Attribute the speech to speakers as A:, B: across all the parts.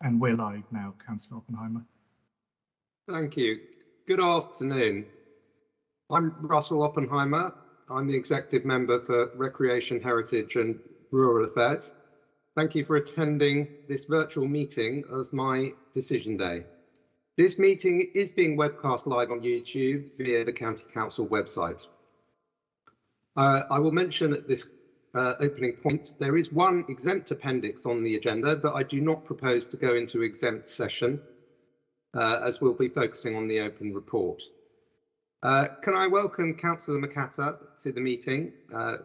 A: And we're live now, Councillor Oppenheimer.
B: Thank you. Good afternoon. I'm Russell Oppenheimer. I'm the Executive Member for Recreation, Heritage and Rural Affairs. Thank you for attending this virtual meeting of my Decision Day. This meeting is being webcast live on YouTube via the County Council website. I will mention at this opening point, there is one exempt appendix on the agenda, but I do not propose to go into exempt session as we'll be focusing on the open report. Can I welcome Councillor McAtter to the meeting,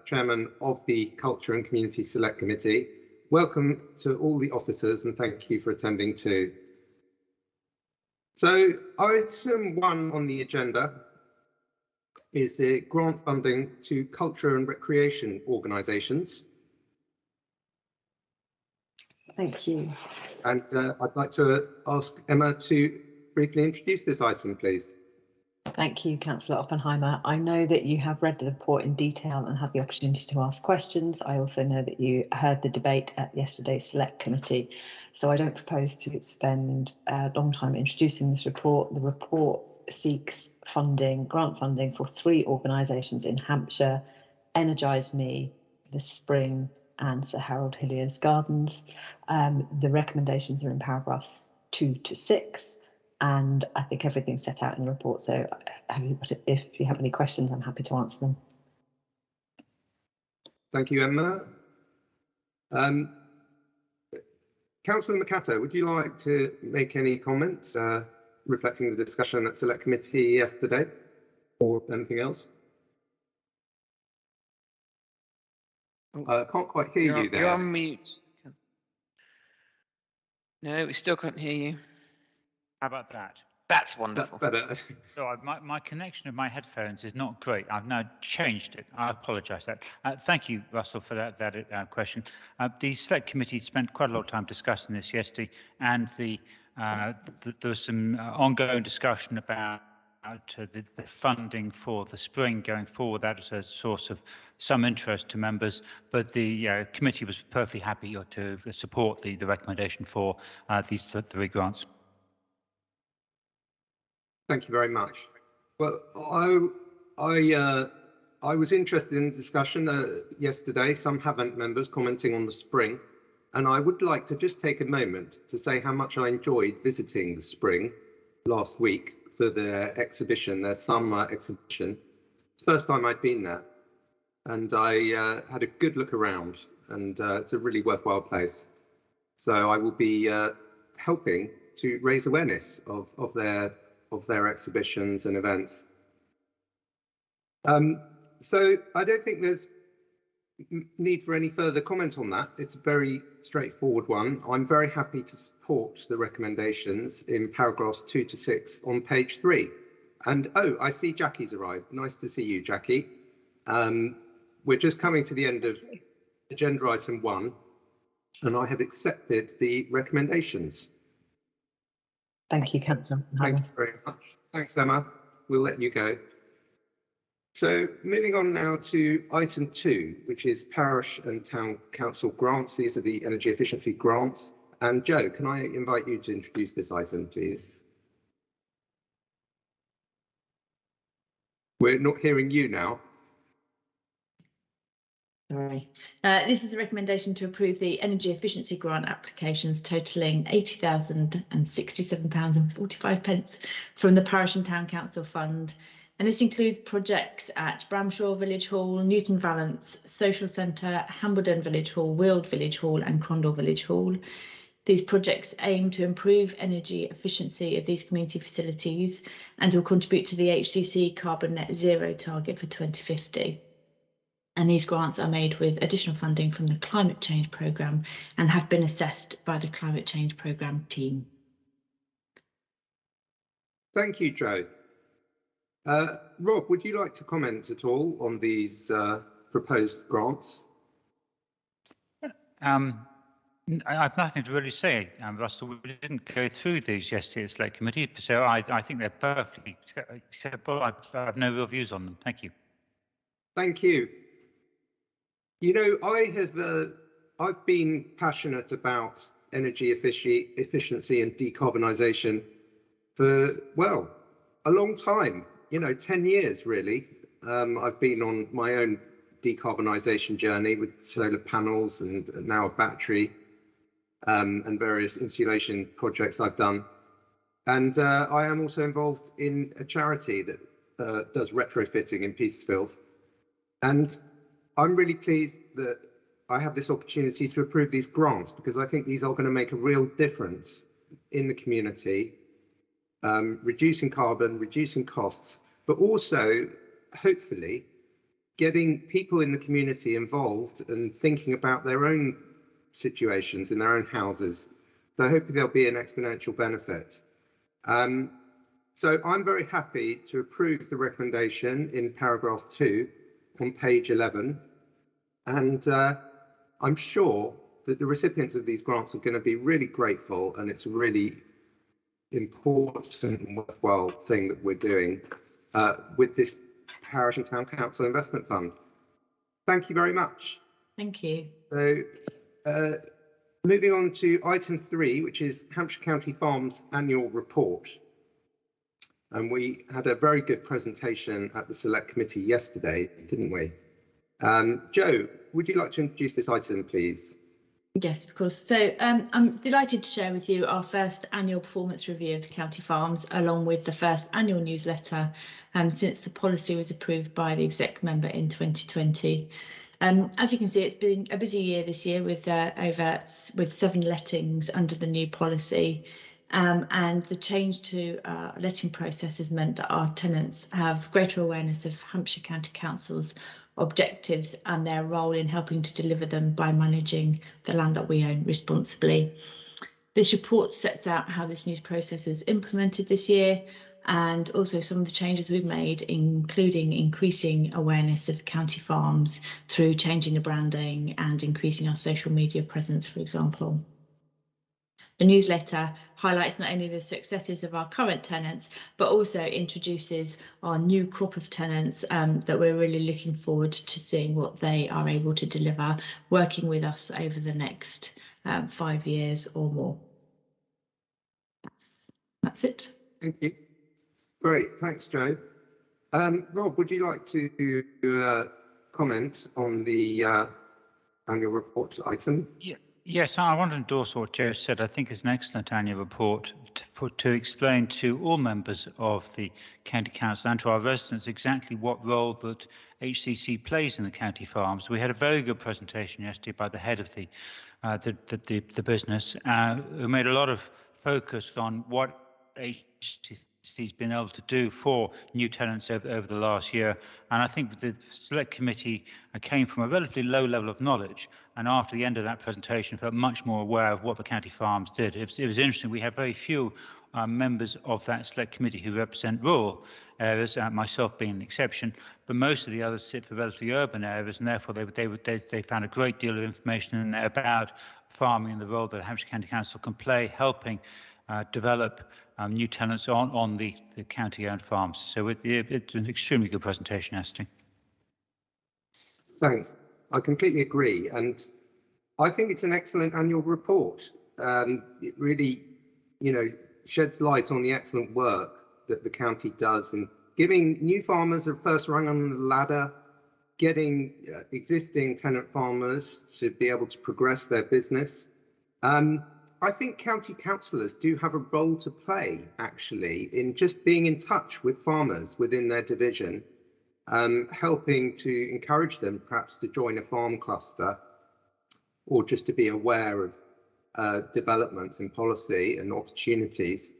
B: Chairman of the Culture and Community Select Committee. Welcome to all the officers and thank you for attending too. So item 1 on the agenda is the grant funding to culture and recreation organisations.
C: Thank you.
B: And I'd like to ask Emma to briefly introduce this item, please.
C: Thank you, Councillor Oppenheimer. I know that you have read the report in detail and had the opportunity to ask questions. I also know that you heard the debate at yesterday's Select Committee, so I don't propose to spend a long time introducing this report. The report seeks grant funding for 3 organisations in Hampshire: Energise Me, The Spring and Sir Harold Hillier's Gardens. The recommendations are in paragraphs 2 to 6. And I think everything's set out in the report, so if you have any questions, I'm happy to answer them.
B: Thank you, Emma. Councillor McAtter, would you like to make any comments reflecting the discussion at Select Committee yesterday, or anything else? I can't quite hear you there.
D: You're on mute. No, we still can't hear you.
E: How about that?
D: That's wonderful.
B: That's better.
E: So my connection of my headphones is not great. I've now changed it. I apologise. Thank you, Russell, for that question. The Select Committee spent quite a lot of time discussing this yesterday, and there was some ongoing discussion about the funding for the Spring going forward. That is a source of some interest to members, but the committee was perfectly happy to support the recommendation for these 3 grants.
B: Thank you very much. Well, I was interested in the discussion yesterday. Some haven't, members commenting on the Spring, and I would like to just take a moment to say how much I enjoyed visiting the Spring last week for their exhibition, their summer exhibition. It's the first time I'd been there, and I had a good look around, and it's a really worthwhile place. So I will be helping to raise awareness of their exhibitions and events. So I don't think there's need for any further comment on that. It's a very straightforward one. I'm very happy to support the recommendations in paragraphs 2 to 6 on page 3. And oh, I see Jackie's arrived. Nice to see you, Jackie. We're just coming to the end of agenda item 1, and I have accepted the recommendations.
C: Thank you, Councillor.
B: Thank you very much. Thanks, Emma. We'll let you go. So moving on now to item 2, which is parish and town council grants. These are the energy efficiency grants. And Joe, can I invite you to introduce this item, please? We're not hearing you now.
F: Sorry. This is a recommendation to approve the energy efficiency grant applications totalling £80,067.45 from the Parish and Town Council Fund. And this includes projects at Bramshaw Village Hall, Newton Valence Social Centre, Hambledon Village Hall, Weald Village Hall and Crondall Village Hall. These projects aim to improve energy efficiency of these community facilities and will contribute to the HCC carbon net zero target for 2050. And these grants are made with additional funding from the Climate Change Programme and have been assessed by the Climate Change Programme team.
B: Thank you, Joe. Rob, would you like to comment at all on these proposed grants?
E: I have nothing to really say, Russell. We didn't go through these yesterday at Select Committee, so I think they're perfectly acceptable. I have no real views on them. Thank you.
B: Thank you. You know, I've been passionate about energy efficiency and decarbonisation for, well, a long time, 10 years really. I've been on my own decarbonisation journey with solar panels and now a battery and various insulation projects I've done. And I am also involved in a charity that does retrofitting in Petersfield. And I'm really pleased that I have this opportunity to approve these grants, because I think these are going to make a real difference in the community, reducing carbon, reducing costs, but also hopefully getting people in the community involved and thinking about their own situations in their own houses. So hopefully there'll be an exponential benefit. So I'm very happy to approve the recommendation in paragraph 2 on page 11. And I'm sure that the recipients of these grants are going to be really grateful, and it's a really important and worthwhile thing that we're doing with this Parish and Town Council Investment Fund. Thank you very much.
F: Thank you.
B: So moving on to item 3, which is Hampshire County Farms Annual Report. And we had a very good presentation at the Select Committee yesterday, didn't we? Joe, would you like to introduce this item, please?
F: Yes, of course. So I'm delighted to share with you our first annual performance review of the county farms, along with the first annual newsletter since the policy was approved by the exec member in 2020. As you can see, it's been a busy year this year with 7 lettings under the new policy. And the change to letting process has meant that our tenants have greater awareness of Hampshire County Council's objectives and their role in helping to deliver them by managing the land that we own responsibly. This report sets out how this new process is implemented this year, and also some of the changes we've made, including increasing awareness of county farms through changing the branding and increasing our social media presence, for example. The newsletter highlights not only the successes of our current tenants, but also introduces our new crop of tenants that we're really looking forward to seeing what they are able to deliver, working with us over the next 5 years or more. That's it.
B: Thank you. Great, thanks, Joe. Rob, would you like to comment on the annual report item?
E: Yeah. Yes, I want to endorse what Joe said. I think it's an excellent annual report to explain to all members of the County Council and to our residents exactly what role that HCC plays in the county farms. We had a very good presentation yesterday by the head of the business, who made a lot of focus on what HCC's been able to do for new tenants over the last year. And I think the Select Committee came from a relatively low level of knowledge, and after the end of that presentation felt much more aware of what the county farms did. It was interesting. We have very few members of that Select Committee who represent rural areas, myself being an exception, but most of the others sit for relatively urban areas, and therefore they found a great deal of information in there about farming and the role that Hampshire County Council can play helping develop new tenants on the county-owned farms. So it's an extremely good presentation, Ashley.
B: Thanks. I completely agree, and I think it's an excellent annual report. It really, sheds light on the excellent work that the county does in giving new farmers a first rung on the ladder, getting existing tenant farmers to be able to progress their business. I think county councillors do have a role to play, actually, in just being in touch with farmers within their division, helping to encourage them perhaps to join a farm cluster, or just to be aware of developments in policy and opportunities.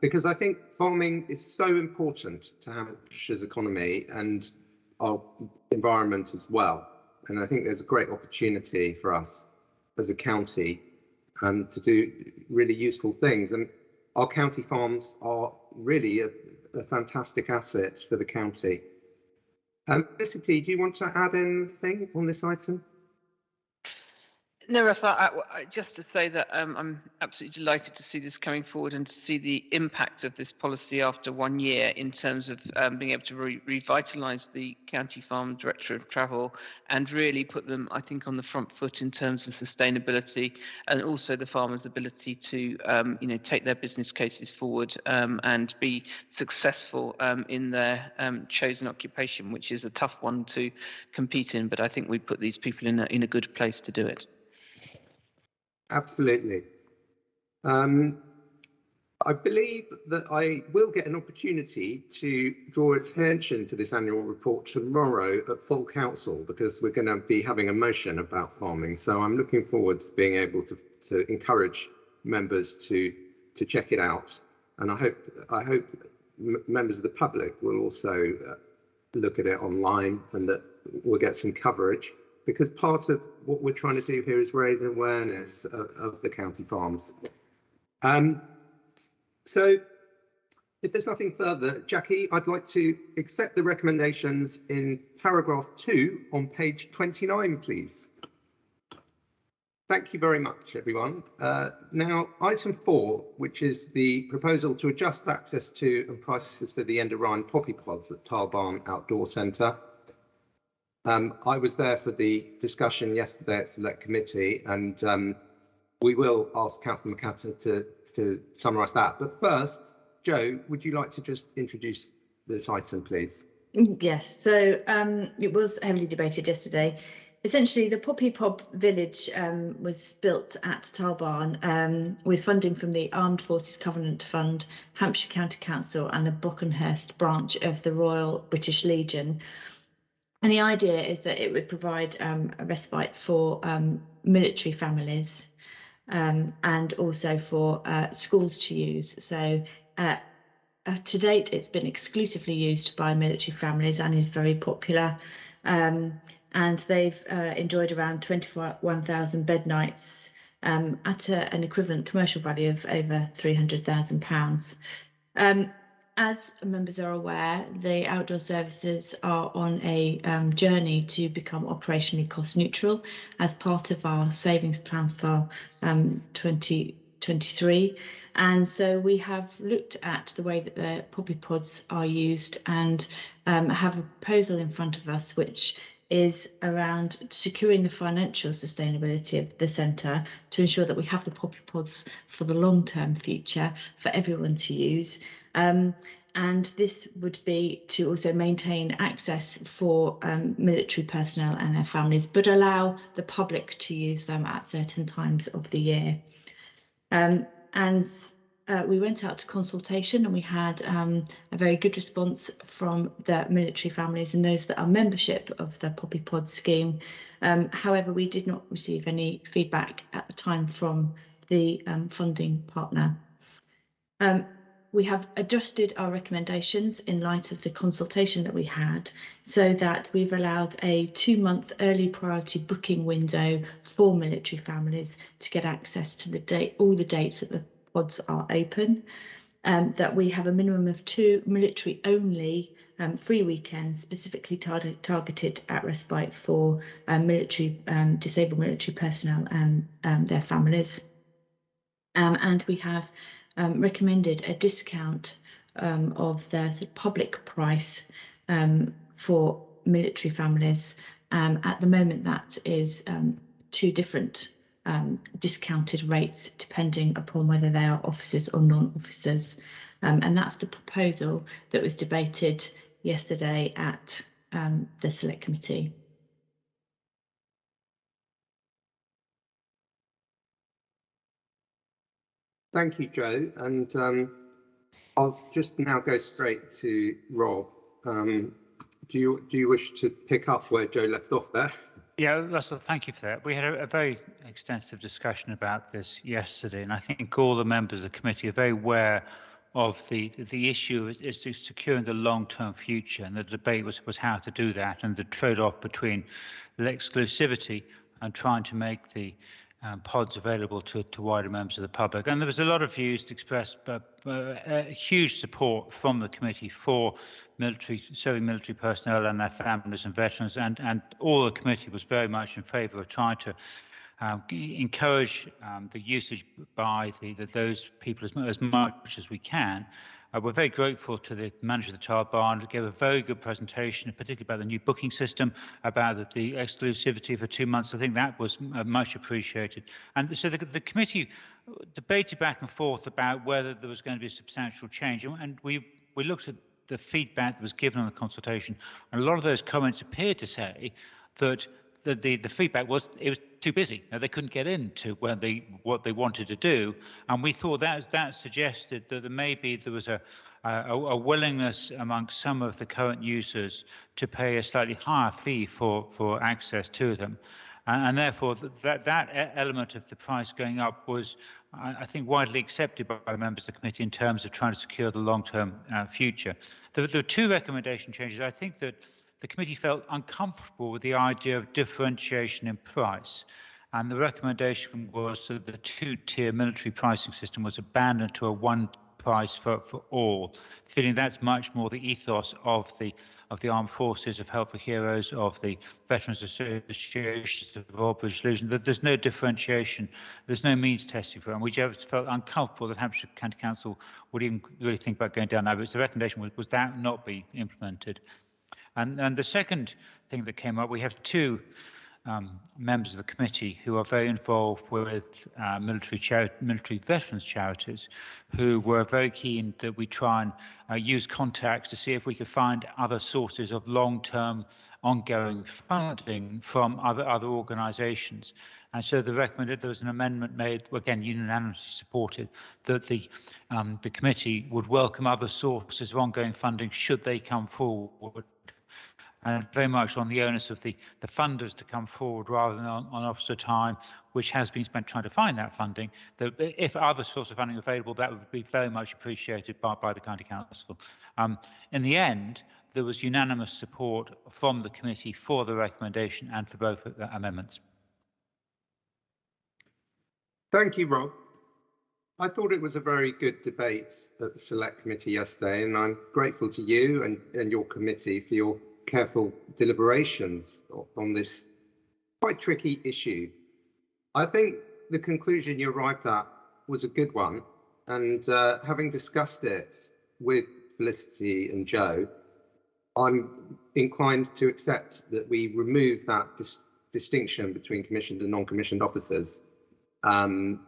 B: Because I think farming is so important to Hampshire's economy and our environment as well. And I think there's a great opportunity for us as a county to do really useful things. And our county farms are really a fantastic asset for the county. Felicity, do you want to add anything on this item?
D: No, Russ, just to say that I'm absolutely delighted to see this coming forward and to see the impact of this policy after 1 year in terms of being able to revitalise the County Farm Director of Travel and really put them, I think, on the front foot in terms of sustainability and also the farmers' ability to, take their business cases forward and be successful in their chosen occupation, which is a tough one to compete in. But I think we put these people in a good place to do it.
B: Absolutely. I believe that I will get an opportunity to draw attention to this annual report tomorrow at full council, because we're going to be having a motion about farming. So I'm looking forward to being able to encourage members to check it out. And I hope members of the public will also look at it online and that we'll get some coverage, because part of what we're trying to do here is raise awareness of the county farms. So if there's nothing further, Jackie, I'd like to accept the recommendations in paragraph 2 on page 29, please. Thank you very much, everyone. Now, item 4, which is the proposal to adjust access to and prices for the end of Rhine poppy pods at Tarbarn Outdoor Centre. I was there for the discussion yesterday at Select Committee, and we will ask Councillor McCatter to summarise that. But first, Jo, would you like to just introduce this item, please?
F: Yes, so it was heavily debated yesterday. Essentially, the Poppy Pod Village was built at Tarbarn with funding from the Armed Forces Covenant Fund, Hampshire County Council and the Brockenhurst branch of the Royal British Legion. And the idea is that it would provide a respite for military families and also for schools to use. So to date, it's been exclusively used by military families and is very popular. And they've enjoyed around 21,000 bed nights at an equivalent commercial value of over £300,000. As members are aware, the outdoor services are on a journey to become operationally cost neutral as part of our savings plan for 2023. And so we have looked at the way that the poppy pods are used and have a proposal in front of us, which is around securing the financial sustainability of the centre to ensure that we have the poppy pods for the long-term future for everyone to use. And this would be to also maintain access for military personnel and their families, but allow the public to use them at certain times of the year. We went out to consultation and we had a very good response from the military families and those that are membership of the Poppy Pod scheme. However, we did not receive any feedback at the time from the funding partner. We have adjusted our recommendations in light of the consultation that we had, so that we've allowed a 2-month early priority booking window for military families to get access to all the dates that the pods are open, that we have a minimum of 2 military only free weekends specifically targeted at respite for disabled military personnel and their families. And we have recommended a discount of the sort of public price for military families. At the moment, that is 2 different discounted rates depending upon whether they are officers or non-officers. And that's the proposal that was debated yesterday at the Select Committee.
B: Thank you, Jo. And I'll just now go straight to Rob. Do you wish to pick up where Jo left off there?
E: Yeah, Russell, thank you for that. We had a very extensive discussion about this yesterday, and I think all the members of the committee are very aware of the issue is to securing the long-term future, and the debate was how to do that, and the trade-off between the exclusivity and trying to make the pods available to wider members of the public. And there was a lot of views expressed, huge support from the committee for serving military personnel and their families and veterans, and all the committee was very much in favour of trying to encourage the usage by those people as much as we can. We're very grateful to the manager of the Tiled Barn, who gave a very good presentation, particularly about the new booking system, about the exclusivity for 2 months. I think that was much appreciated. And so the committee debated back and forth about whether there was going to be a substantial change. And we looked at the feedback that was given on the consultation, and a lot of those comments appeared to say that the feedback was it was too busy. They couldn't get into what they wanted to do, and we thought that suggested that there was a willingness amongst some of the current users to pay a slightly higher fee for access to them, and therefore that element of the price going up was, I think, widely accepted by members of the committee in terms of trying to secure the long-term future. There were two recommendation changes. I think that the committee felt uncomfortable with the idea of differentiation in price, and the recommendation was that the two-tier military pricing system was abandoned to a one price for all, feeling that's much more the ethos of the armed forces, of Help for Heroes, of the Veterans Association, of Royal British Legion, that there's no differentiation, there's no means testing for it, and we just felt uncomfortable that Hampshire County Council would even really think about going down that route. So the recommendation was that not be implemented. And the second thing that came up, we have two members of the committee who are very involved with military veterans charities, who were very keen that we try and use contacts to see if we could find other sources of long-term ongoing funding from other organisations. And so there was an amendment made, again unanimously supported, that the committee would welcome other sources of ongoing funding should they come forward, and very much on the onus of the funders to come forward rather than on officer time, which has been spent trying to find that funding. That if other sources of funding are available, that would be very much appreciated by the County Council. In the end, there was unanimous support from the committee for the recommendation and for both amendments.
B: Thank you, Rob. I thought it was a very good debate at the Select Committee yesterday, and I'm grateful to you and your committee for your careful deliberations on this quite tricky issue. I think the conclusion you arrived at was a good one, and having discussed it with Felicity and Joe, I'm inclined to accept that we remove that distinction between commissioned and non-commissioned officers. And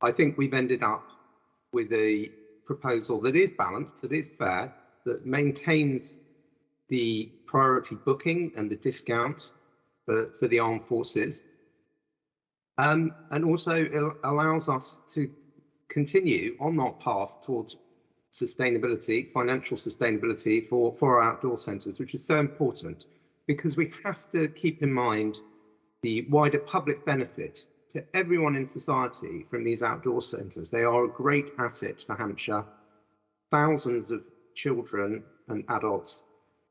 B: I think we've ended up with a proposal that is balanced, that is fair, that maintains the priority booking and the discount for the armed forces, and also allows us to continue on that path towards sustainability, financial sustainability for our outdoor centres, which is so important, because we have to keep in mind the wider public benefit to everyone in society from these outdoor centres. They are a great asset for Hampshire. Thousands of children and adults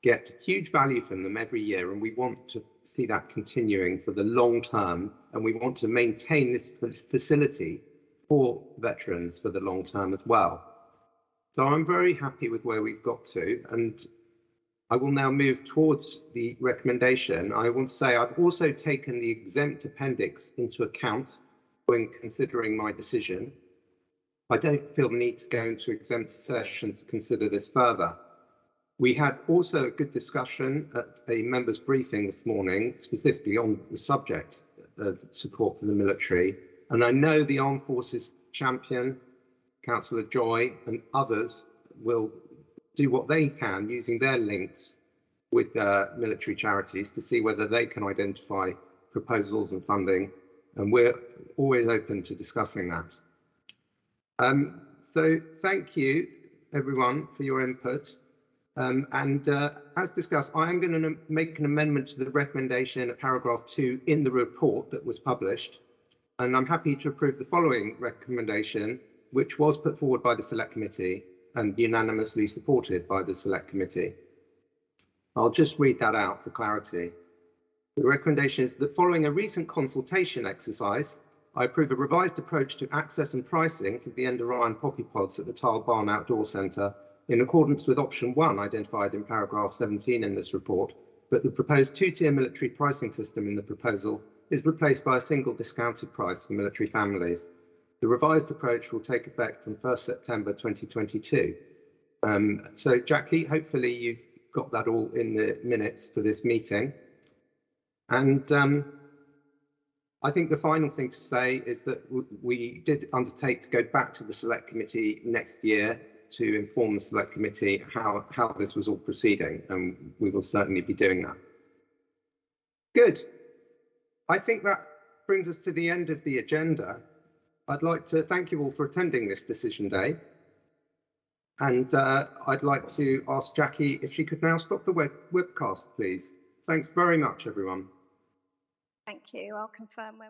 B: get huge value from them every year, and we want to see that continuing for the long term, and we want to maintain this facility for veterans for the long term as well. So I'm very happy with where we've got to, and I will now move towards the recommendation. I want to say I've also taken the exempt appendix into account when considering my decision. I don't feel the need to go into exempt session to consider this further. We had also a good discussion at a members' briefing this morning, specifically on the subject of support for the military. And I know the Armed Forces champion, Councillor Joy, and others will do what they can using their links with military charities to see whether they can identify proposals and funding. And we're always open to discussing that. So thank you, everyone, for your input. As discussed, I am going to make an amendment to the recommendation at paragraph 2 in the report that was published, and I'm happy to approve the following recommendation, which was put forward by the Select Committee and unanimously supported by the Select Committee. I'll just read that out for clarity. The recommendation is that following a recent consultation exercise, I approve a revised approach to access and pricing for the Enda Ryan poppy pods at the Tiled Barn Outdoor Centre, in accordance with option 1 identified in paragraph 17 in this report, but the proposed two-tier military pricing system in the proposal is replaced by a single discounted price for military families. The revised approach will take effect from 1st September 2022. So Jackie, hopefully you've got that all in the minutes for this meeting. And I think the final thing to say is that we did undertake to go back to the Select Committee next year to inform the Select Committee how this was all proceeding, and we will certainly be doing that. Good. I think that brings us to the end of the agenda. I'd like to thank you all for attending this decision day. And I'd like to ask Jackie if she could now stop the webcast, please. Thanks very much, everyone.
G: Thank you. I'll confirm when.